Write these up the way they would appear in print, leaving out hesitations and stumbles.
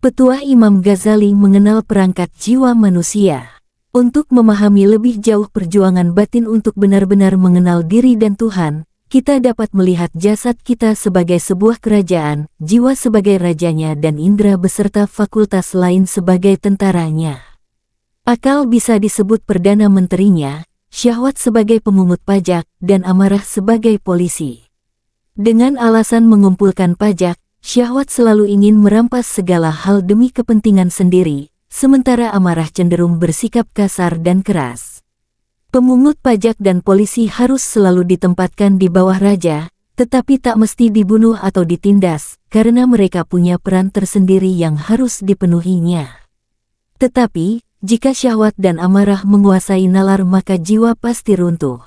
Petuah Imam Ghazali mengenal perangkat jiwa manusia. Untuk memahami lebih jauh perjuangan batin untuk benar-benar mengenal diri dan Tuhan, kita dapat melihat jasad kita sebagai sebuah kerajaan, jiwa sebagai rajanya dan indera beserta fakultas lain sebagai tentaranya. Akal bisa disebut perdana menterinya, syahwat sebagai pemungut pajak, dan amarah sebagai polisi. Dengan alasan mengumpulkan pajak, syahwat selalu ingin merampas segala hal demi kepentingan sendiri, sementara amarah cenderung bersikap kasar dan keras. Pemungut pajak dan polisi harus selalu ditempatkan di bawah raja, tetapi tak mesti dibunuh atau ditindas, karena mereka punya peran tersendiri yang harus dipenuhinya. Tetapi, jika syahwat dan amarah menguasai nalar maka jiwa pasti runtuh.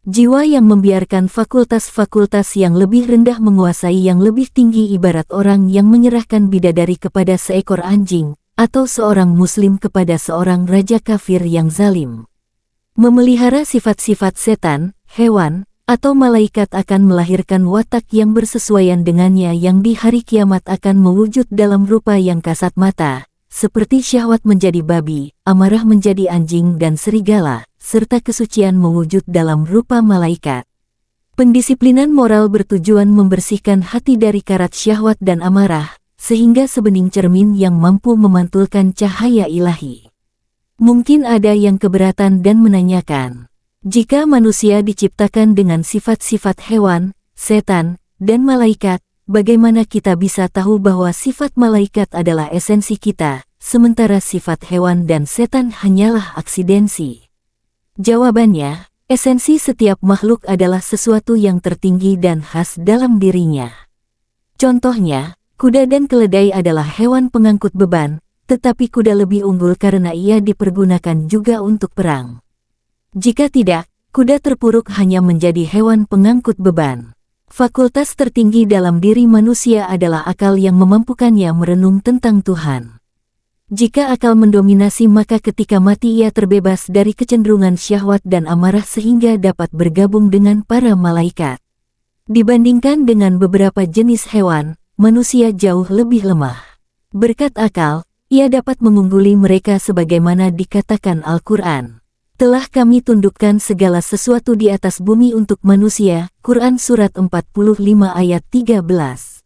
Jiwa yang membiarkan fakultas-fakultas yang lebih rendah menguasai yang lebih tinggi ibarat orang yang menyerahkan bidadari kepada seekor anjing, atau seorang muslim kepada seorang raja kafir yang zalim. Memelihara sifat-sifat setan, hewan, atau malaikat akan melahirkan watak yang bersesuaian dengannya yang di hari kiamat akan mewujud dalam rupa yang kasat mata, seperti syahwat menjadi babi, amarah menjadi anjing dan serigala, serta kesucian mewujud dalam rupa malaikat. Pendisiplinan moral bertujuan membersihkan hati dari karat syahwat dan amarah, sehingga sebening cermin yang mampu memantulkan cahaya ilahi. Mungkin ada yang keberatan dan menanyakan, jika manusia diciptakan dengan sifat-sifat hewan, setan, dan malaikat, bagaimana kita bisa tahu bahwa sifat malaikat adalah esensi kita, sementara sifat hewan dan setan hanyalah aksidensi? Jawabannya, esensi setiap makhluk adalah sesuatu yang tertinggi dan khas dalam dirinya. Contohnya, kuda dan keledai adalah hewan pengangkut beban, tetapi kuda lebih unggul karena ia dipergunakan juga untuk perang. Jika tidak, kuda terpuruk hanya menjadi hewan pengangkut beban. Fakultas tertinggi dalam diri manusia adalah akal yang memampukannya merenung tentang Tuhan. Jika akal mendominasi maka ketika mati ia terbebas dari kecenderungan syahwat dan amarah sehingga dapat bergabung dengan para malaikat. Dibandingkan dengan beberapa jenis hewan, manusia jauh lebih lemah. Berkat akal, ia dapat mengungguli mereka sebagaimana dikatakan Al-Quran. Telah kami tundukkan segala sesuatu di atas bumi untuk manusia, Quran Surat 45 ayat 13.